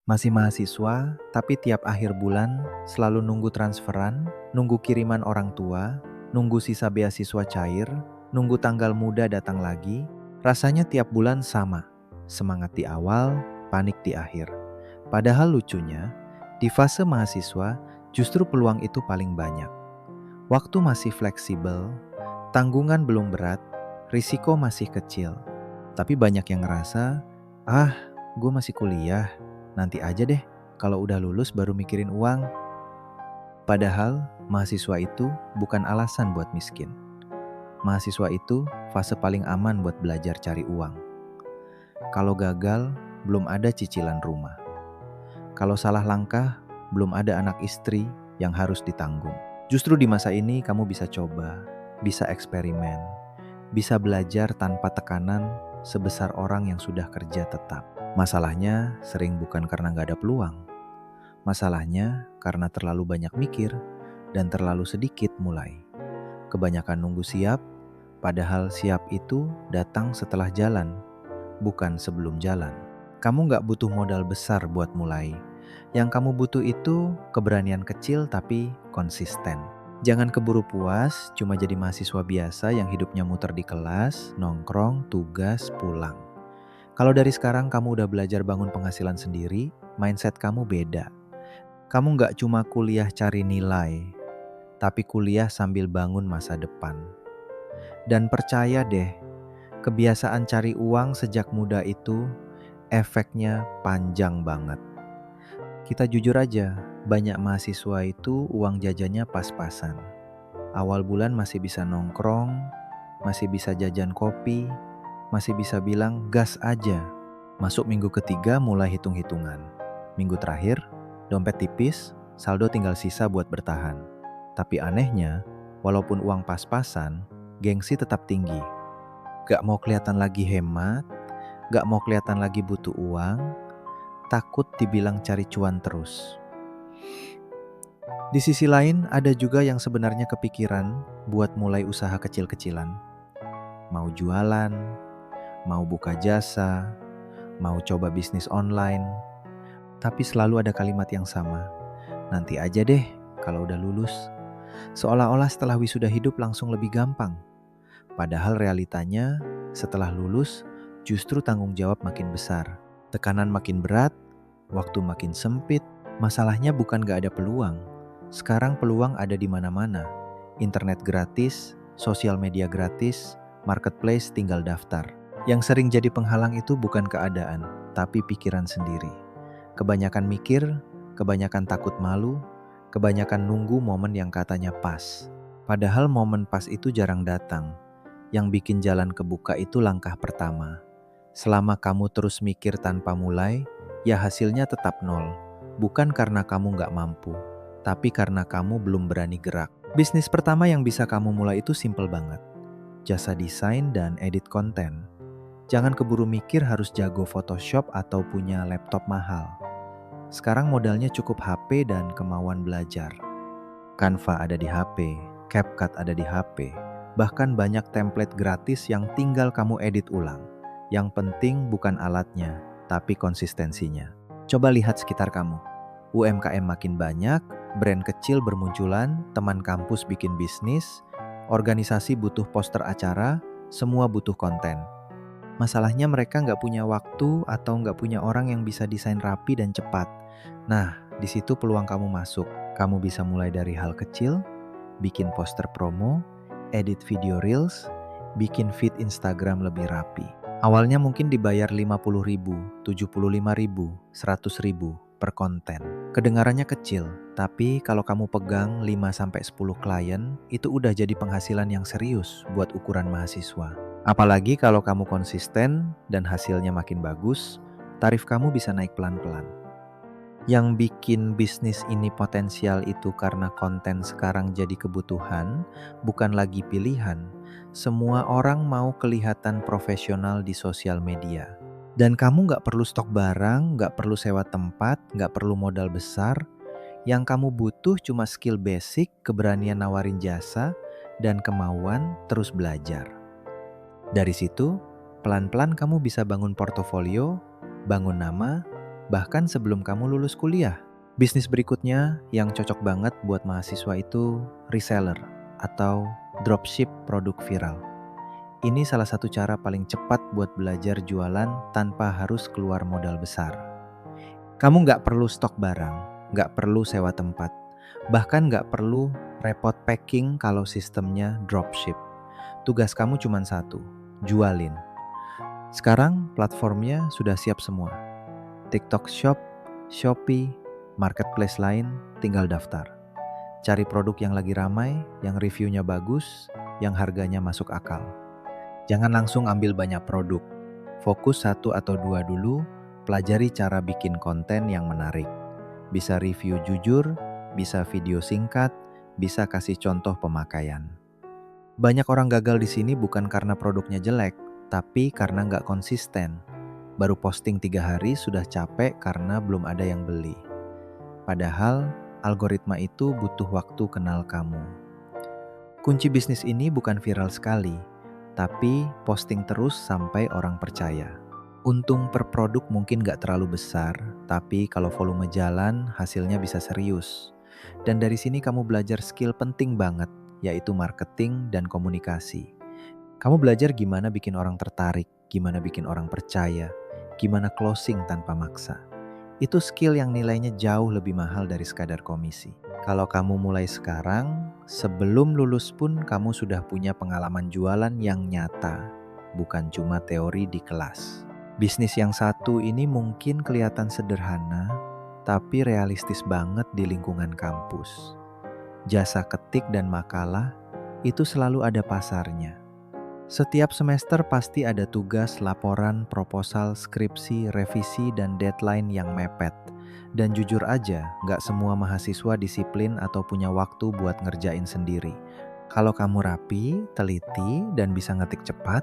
Masih mahasiswa, tapi tiap akhir bulan selalu nunggu transferan, nunggu kiriman orang tua, nunggu sisa beasiswa cair, nunggu tanggal muda datang lagi. Rasanya tiap bulan sama. Semangat di awal, panik di akhir. Padahal lucunya, di fase mahasiswa justru peluang itu paling banyak. Waktu masih fleksibel, tanggungan belum berat, risiko masih kecil. Tapi banyak yang ngerasa, ah, gue masih kuliah, nanti aja deh, kalau udah lulus baru mikirin uang. Padahal, mahasiswa itu bukan alasan buat miskin. Mahasiswa itu fase paling aman buat belajar cari uang. Kalau gagal, belum ada cicilan rumah. Kalau salah langkah, belum ada anak istri yang harus ditanggung. Justru di masa ini kamu bisa coba, bisa eksperimen, bisa belajar tanpa tekanan sebesar orang yang sudah kerja tetap. Masalahnya sering bukan karena gak ada peluang. Masalahnya karena terlalu banyak mikir dan terlalu sedikit mulai. Kebanyakan nunggu siap, padahal siap itu datang setelah jalan, bukan sebelum jalan. Kamu gak butuh modal besar buat mulai. Yang kamu butuh itu keberanian kecil tapi konsisten. Jangan keburu puas, cuma jadi mahasiswa biasa yang hidupnya muter di kelas, nongkrong, tugas, pulang. Kalau dari sekarang kamu udah belajar bangun penghasilan sendiri, mindset kamu beda. Kamu gak cuma kuliah cari nilai, tapi kuliah sambil bangun masa depan. Dan percaya deh, kebiasaan cari uang sejak muda itu efeknya panjang banget. Kita jujur aja, banyak mahasiswa itu uang jajannya pas-pasan. Awal bulan masih bisa nongkrong, masih bisa jajan kopi, masih bisa bilang gas aja. Masuk minggu ketiga mulai hitung-hitungan. Minggu terakhir, dompet tipis, saldo tinggal sisa buat bertahan. Tapi anehnya, walaupun uang pas-pasan, gengsi tetap tinggi. Gak mau kelihatan lagi hemat, gak mau kelihatan lagi butuh uang, takut dibilang cari cuan terus. Di sisi lain, ada juga yang sebenarnya kepikiran buat mulai usaha kecil-kecilan. Mau jualan, mau buka jasa, mau coba bisnis online. Tapi selalu ada kalimat yang sama. Nanti aja deh kalau udah lulus. Seolah-olah setelah wisuda hidup langsung lebih gampang. Padahal realitanya setelah lulus justru tanggung jawab makin besar. Tekanan makin berat, waktu makin sempit. Masalahnya bukan gak ada peluang. Sekarang peluang ada di mana-mana. Internet gratis, sosial media gratis, marketplace tinggal daftar. Yang sering jadi penghalang itu bukan keadaan, tapi pikiran sendiri. Kebanyakan mikir, kebanyakan takut malu, kebanyakan nunggu momen yang katanya pas. Padahal momen pas itu jarang datang. Yang bikin jalan kebuka itu langkah pertama. Selama kamu terus mikir tanpa mulai, ya hasilnya tetap nol. Bukan karena kamu gak mampu, tapi karena kamu belum berani gerak. Bisnis pertama yang bisa kamu mulai itu simple banget. Jasa desain dan edit konten. Jangan keburu mikir harus jago Photoshop atau punya laptop mahal. Sekarang modalnya cukup HP dan kemauan belajar. Canva ada di HP, CapCut ada di HP. Bahkan banyak template gratis yang tinggal kamu edit ulang. Yang penting bukan alatnya, tapi konsistensinya. Coba lihat sekitar kamu. UMKM makin banyak, brand kecil bermunculan, teman kampus bikin bisnis, organisasi butuh poster acara, semua butuh konten. Masalahnya mereka nggak punya waktu atau nggak punya orang yang bisa desain rapi dan cepat. Nah, di situ peluang kamu masuk. Kamu bisa mulai dari hal kecil, bikin poster promo, edit video reels, bikin feed Instagram lebih rapi. Awalnya mungkin dibayar 50.000, 75.000, 100.000 per konten. Kedengarannya kecil, tapi kalau kamu pegang 5-10 klien, itu udah jadi penghasilan yang serius buat ukuran mahasiswa. Apalagi kalau kamu konsisten dan hasilnya makin bagus, tarif kamu bisa naik pelan-pelan. Yang bikin bisnis ini potensial itu karena konten sekarang jadi kebutuhan, bukan lagi pilihan. Semua orang mau kelihatan profesional di sosial media. Dan kamu gak perlu stok barang, gak perlu sewa tempat, gak perlu modal besar. Yang kamu butuh cuma skill basic, keberanian nawarin jasa, dan kemauan terus belajar. Dari situ, pelan-pelan kamu bisa bangun portofolio, bangun nama, bahkan sebelum kamu lulus kuliah. Bisnis berikutnya yang cocok banget buat mahasiswa itu reseller atau dropship produk viral. Ini salah satu cara paling cepat buat belajar jualan tanpa harus keluar modal besar. Kamu nggak perlu stok barang, nggak perlu sewa tempat, bahkan nggak perlu repot packing kalau sistemnya dropship. Tugas kamu cuma satu, jualin. Sekarang platformnya sudah siap semua. TikTok Shop, Shopee, marketplace lain tinggal daftar. Cari produk yang lagi ramai, yang reviewnya bagus, yang harganya masuk akal. Jangan langsung ambil banyak produk. Fokus satu atau dua dulu, pelajari cara bikin konten yang menarik. Bisa review jujur, bisa video singkat, bisa kasih contoh pemakaian. Banyak orang gagal di sini bukan karena produknya jelek, tapi karena nggak konsisten. Baru posting 3 hari sudah capek karena belum ada yang beli. Padahal algoritma itu butuh waktu kenal kamu. Kunci bisnis ini bukan viral sekali, tapi posting terus sampai orang percaya. Untung per produk mungkin nggak terlalu besar, tapi kalau volume jalan hasilnya bisa serius. Dan dari sini kamu belajar skill penting banget, yaitu marketing dan komunikasi. Kamu belajar gimana bikin orang tertarik, gimana bikin orang percaya, gimana closing tanpa maksa. Itu skill yang nilainya jauh lebih mahal dari sekadar komisi. Kalau kamu mulai sekarang, sebelum lulus pun kamu sudah punya pengalaman jualan yang nyata, bukan cuma teori di kelas. Bisnis yang satu ini mungkin kelihatan sederhana, tapi realistis banget di lingkungan kampus. Jasa ketik dan makalah itu selalu ada pasarnya. Setiap semester pasti ada tugas, laporan, proposal, skripsi, revisi, dan deadline yang mepet. Dan jujur aja, nggak semua mahasiswa disiplin atau punya waktu buat ngerjain sendiri. Kalau kamu rapi, teliti, dan bisa ngetik cepat,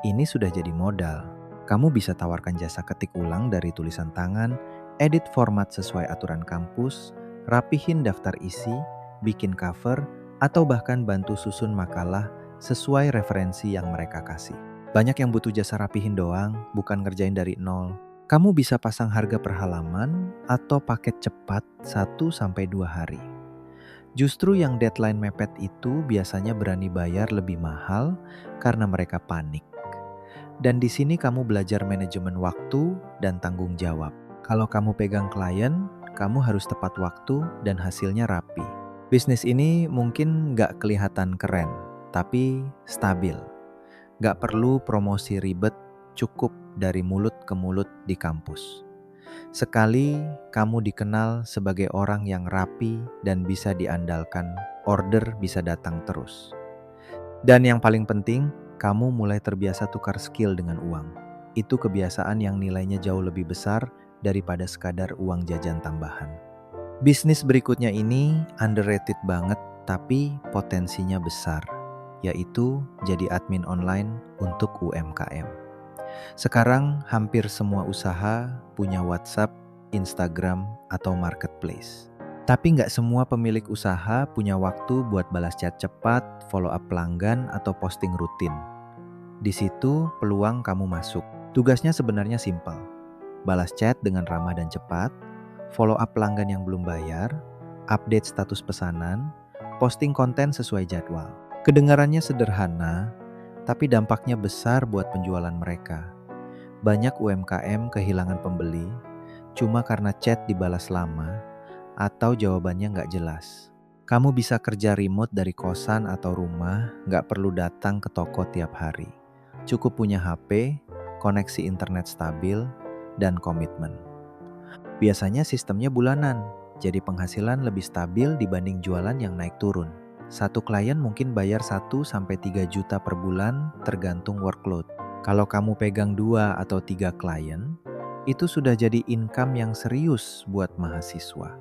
ini sudah jadi modal. Kamu bisa tawarkan jasa ketik ulang dari tulisan tangan, edit format sesuai aturan kampus, rapihin daftar isi, bikin cover, atau bahkan bantu susun makalah sesuai referensi yang mereka kasih. Banyak yang butuh jasa rapihin doang, bukan ngerjain dari nol. Kamu bisa pasang harga per halaman atau paket cepat 1-2 hari. Justru yang deadline mepet itu biasanya berani bayar lebih mahal karena mereka panik. Dan di sini kamu belajar manajemen waktu dan tanggung jawab. Kalau kamu pegang klien, kamu harus tepat waktu dan hasilnya rapi. Bisnis ini mungkin nggak kelihatan keren, tapi stabil. Gak perlu promosi ribet, cukup dari mulut ke mulut di kampus. Sekali kamu dikenal sebagai orang yang rapi dan bisa diandalkan, order bisa datang terus. Dan yang paling penting, kamu mulai terbiasa tukar skill dengan uang. Itu kebiasaan yang nilainya jauh lebih besar daripada sekadar uang jajan tambahan. Bisnis berikutnya ini underrated banget, tapi potensinya besar, yaitu jadi admin online untuk UMKM. Sekarang hampir semua usaha punya WhatsApp, Instagram, atau marketplace. Tapi nggak semua pemilik usaha punya waktu buat balas chat cepat, follow up pelanggan, atau posting rutin. Di situ peluang kamu masuk. Tugasnya sebenarnya simpel. Balas chat dengan ramah dan cepat, follow up pelanggan yang belum bayar, update status pesanan, posting konten sesuai jadwal. Kedengarannya sederhana, tapi dampaknya besar buat penjualan mereka. Banyak UMKM kehilangan pembeli cuma karena chat dibalas lama atau jawabannya nggak jelas. Kamu bisa kerja remote dari kosan atau rumah, nggak perlu datang ke toko tiap hari. Cukup punya HP, koneksi internet stabil, dan komitmen. Biasanya sistemnya bulanan, jadi penghasilan lebih stabil dibanding jualan yang naik turun. Satu klien mungkin bayar 1-3 juta per bulan tergantung workload. Kalau kamu pegang 2 atau 3 klien, itu sudah jadi income yang serius buat mahasiswa.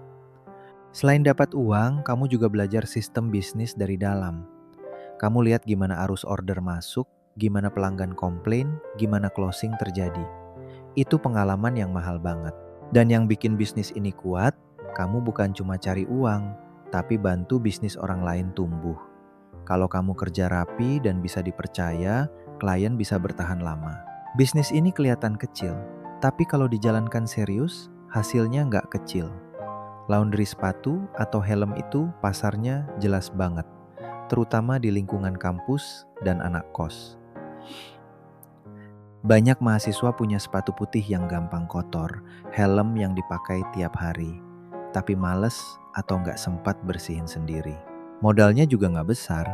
Selain dapat uang, kamu juga belajar sistem bisnis dari dalam. Kamu lihat gimana arus order masuk, gimana pelanggan komplain, gimana closing terjadi. Itu pengalaman yang mahal banget. Dan yang bikin bisnis ini kuat, kamu bukan cuma cari uang, tapi bantu bisnis orang lain tumbuh. Kalau kamu kerja rapi dan bisa dipercaya, klien bisa bertahan lama. Bisnis ini kelihatan kecil, tapi kalau dijalankan serius, hasilnya nggak kecil. Laundry sepatu atau helm itu pasarnya jelas banget, terutama di lingkungan kampus dan anak kos. Banyak mahasiswa punya sepatu putih yang gampang kotor, helm yang dipakai tiap hari, tapi males atau nggak sempat bersihin sendiri. Modalnya juga nggak besar,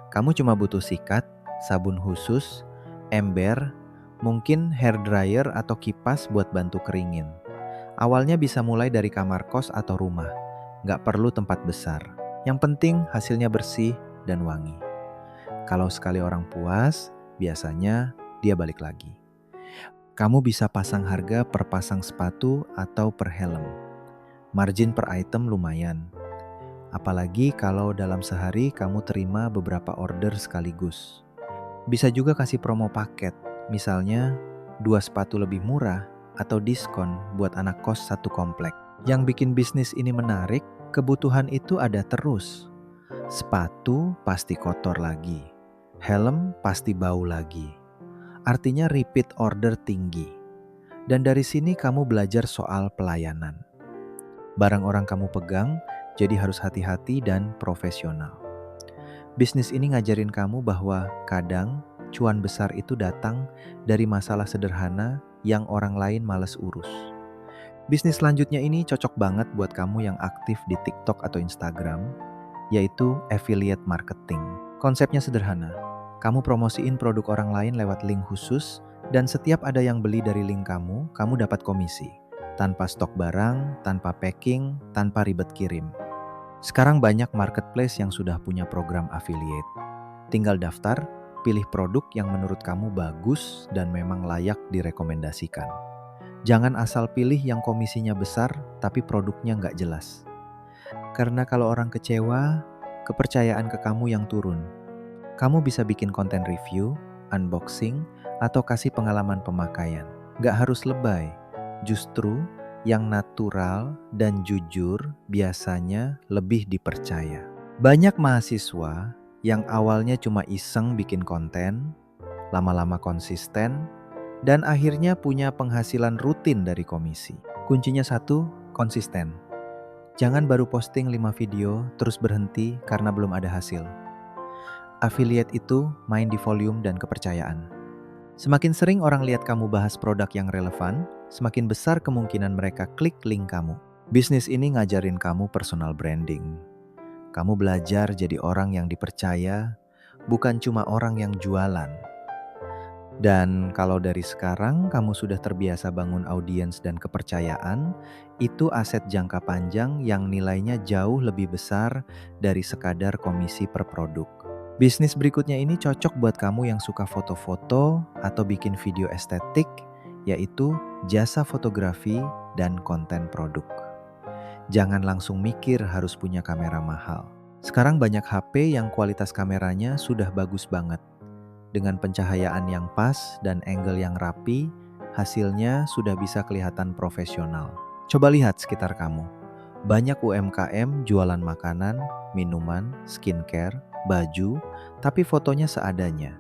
kamu cuma butuh sikat, sabun khusus, ember, mungkin hair dryer atau kipas buat bantu keringin. Awalnya bisa mulai dari kamar kos atau rumah, nggak perlu tempat besar. Yang penting hasilnya bersih dan wangi. Kalau sekali orang puas, biasanya dia balik lagi. Kamu bisa pasang harga per pasang sepatu atau per helm. Margin per item lumayan. Apalagi kalau dalam sehari kamu terima beberapa order sekaligus. Bisa juga kasih promo paket, misalnya 2 sepatu lebih murah atau diskon buat anak kos satu komplek. Yang bikin bisnis ini menarik, kebutuhan itu ada terus. Sepatu pasti kotor lagi, helm pasti bau lagi. Artinya repeat order tinggi. Dan dari sini kamu belajar soal pelayanan. Barang orang kamu pegang, jadi harus hati-hati dan profesional. Bisnis ini ngajarin kamu bahwa kadang cuan besar itu datang dari masalah sederhana yang orang lain males urus. Bisnis selanjutnya ini cocok banget buat kamu yang aktif di TikTok atau Instagram, yaitu affiliate marketing. Konsepnya sederhana. Kamu promosiin produk orang lain lewat link khusus, dan setiap ada yang beli dari link kamu dapat komisi. Tanpa stok barang, tanpa packing, tanpa ribet kirim. Sekarang banyak marketplace yang sudah punya program affiliate. Tinggal daftar, pilih produk yang menurut kamu bagus dan memang layak direkomendasikan. Jangan asal pilih yang komisinya besar, tapi produknya nggak jelas. Karena kalau orang kecewa, kepercayaan ke kamu yang turun. Kamu bisa bikin konten review, unboxing, atau kasih pengalaman pemakaian. Gak harus lebay, justru yang natural dan jujur biasanya lebih dipercaya. Banyak mahasiswa yang awalnya cuma iseng bikin konten, lama-lama konsisten, dan akhirnya punya penghasilan rutin dari komisi. Kuncinya satu, konsisten. Jangan baru posting 5 video terus berhenti karena belum ada hasil. Affiliate itu main di volume dan kepercayaan. Semakin sering orang lihat kamu bahas produk yang relevan, semakin besar kemungkinan mereka klik link kamu. Bisnis ini ngajarin kamu personal branding. Kamu belajar jadi orang yang dipercaya, bukan cuma orang yang jualan. Dan kalau dari sekarang kamu sudah terbiasa bangun audiens dan kepercayaan, itu aset jangka panjang yang nilainya jauh lebih besar dari sekadar komisi per produk. Bisnis berikutnya ini cocok buat kamu yang suka foto-foto atau bikin video estetik, yaitu jasa fotografi dan konten produk. Jangan langsung mikir harus punya kamera mahal. Sekarang banyak HP yang kualitas kameranya sudah bagus banget. Dengan pencahayaan yang pas dan angle yang rapi, hasilnya sudah bisa kelihatan profesional. Coba lihat sekitar kamu. Banyak UMKM jualan makanan, minuman, skincare, baju, tapi fotonya seadanya.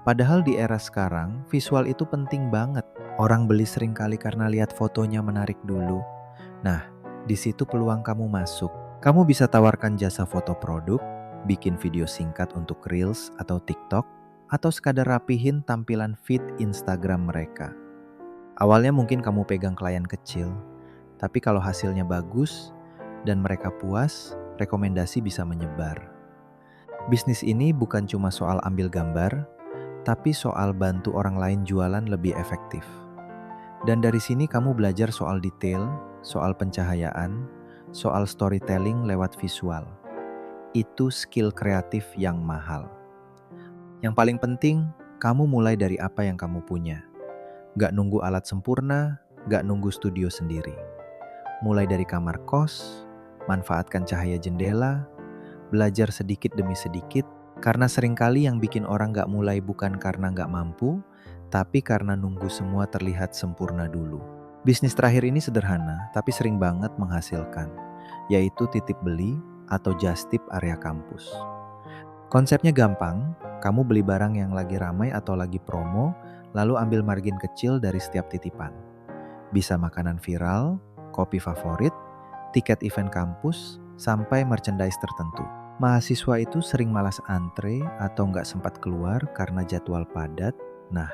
Padahal di era sekarang, visual itu penting banget. Orang beli seringkali karena lihat fotonya menarik dulu. Nah, di situ peluang kamu masuk. Kamu bisa tawarkan jasa foto produk, bikin video singkat untuk Reels atau TikTok, atau sekadar rapihin tampilan feed Instagram mereka. Awalnya mungkin kamu pegang klien kecil, tapi kalau hasilnya bagus dan mereka puas, rekomendasi bisa menyebar. Bisnis ini bukan cuma soal ambil gambar, tapi soal bantu orang lain jualan lebih efektif. Dan dari sini kamu belajar soal detail, soal pencahayaan, soal storytelling lewat visual. Itu skill kreatif yang mahal. Yang paling penting, kamu mulai dari apa yang kamu punya. Gak nunggu alat sempurna, gak nunggu studio sendiri. Mulai dari kamar kos, manfaatkan cahaya jendela, belajar sedikit demi sedikit, karena seringkali yang bikin orang gak mulai bukan karena gak mampu, tapi karena nunggu semua terlihat sempurna dulu. Bisnis terakhir ini sederhana, tapi sering banget menghasilkan, yaitu titip beli atau just tip area kampus. Konsepnya gampang, kamu beli barang yang lagi ramai atau lagi promo, lalu ambil margin kecil dari setiap titipan. Bisa makanan viral, kopi favorit, tiket event kampus, sampai merchandise tertentu. Mahasiswa itu sering malas antre atau nggak sempat keluar karena jadwal padat. Nah,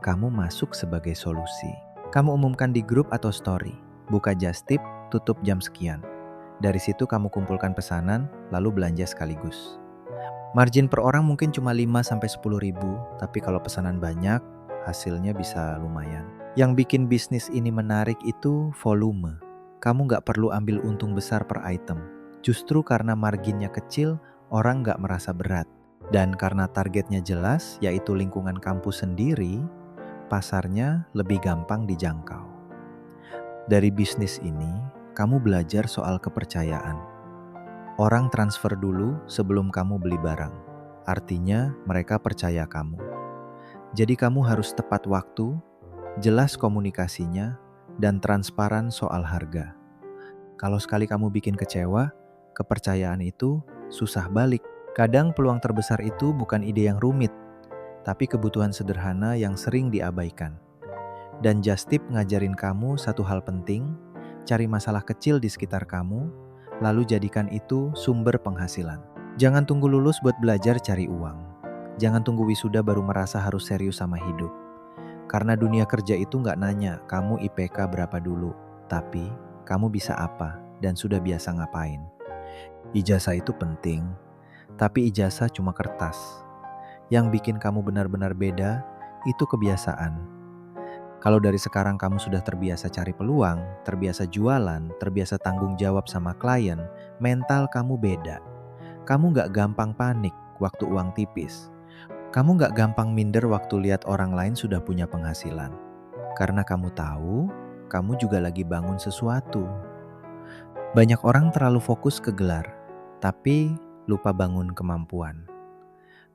kamu masuk sebagai solusi. Kamu umumkan di grup atau story, buka just tip, tutup jam sekian. Dari situ kamu kumpulkan pesanan, lalu belanja sekaligus. Margin per orang mungkin cuma 5-10 ribu, tapi kalau pesanan banyak, hasilnya bisa lumayan. Yang bikin bisnis ini menarik itu volume. Kamu nggak perlu ambil untung besar per item. Justru karena marginnya kecil, orang nggak merasa berat. Dan karena targetnya jelas, yaitu lingkungan kampus sendiri, pasarnya lebih gampang dijangkau. Dari bisnis ini, kamu belajar soal kepercayaan. Orang transfer dulu sebelum kamu beli barang. Artinya mereka percaya kamu. Jadi kamu harus tepat waktu, jelas komunikasinya, dan transparan soal harga. Kalau sekali kamu bikin kecewa, kepercayaan itu susah balik. Kadang peluang terbesar itu bukan ide yang rumit, tapi kebutuhan sederhana yang sering diabaikan. Dan Just Tip ngajarin kamu satu hal penting, cari masalah kecil di sekitar kamu, lalu jadikan itu sumber penghasilan. Jangan tunggu lulus buat belajar cari uang. Jangan tunggu wisuda baru merasa harus serius sama hidup. Karena dunia kerja itu nggak nanya kamu IPK berapa dulu, tapi kamu bisa apa dan sudah biasa ngapain. Ijazah itu penting, tapi ijazah cuma kertas. Yang bikin kamu benar-benar beda, itu kebiasaan. Kalau dari sekarang kamu sudah terbiasa cari peluang, terbiasa jualan, terbiasa tanggung jawab sama klien, mental kamu beda. Kamu gak gampang panik waktu uang tipis. Kamu gak gampang minder waktu lihat orang lain sudah punya penghasilan. Karena kamu tahu, kamu juga lagi bangun sesuatu. Banyak orang terlalu fokus ke gelar, tapi lupa bangun kemampuan.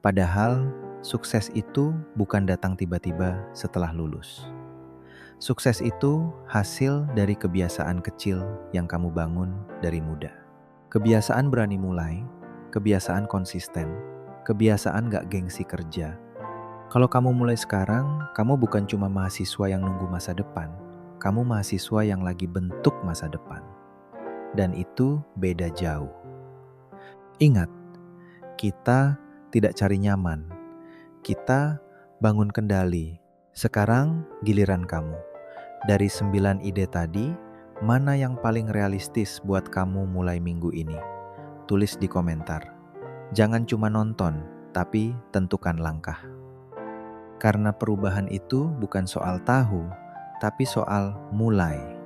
Padahal, sukses itu bukan datang tiba-tiba setelah lulus. Sukses itu hasil dari kebiasaan kecil yang kamu bangun dari muda. Kebiasaan berani mulai, kebiasaan konsisten, kebiasaan gak gengsi kerja. Kalau kamu mulai sekarang, kamu bukan cuma mahasiswa yang nunggu masa depan. Kamu mahasiswa yang lagi bentuk masa depan. Dan itu beda jauh. Ingat, kita tidak cari nyaman. Kita bangun kendali. Sekarang giliran kamu. Dari 9 ide tadi, mana yang paling realistis buat kamu mulai minggu ini? Tulis di komentar. Jangan cuma nonton, tapi tentukan langkah. Karena perubahan itu bukan soal tahu, tapi soal mulai.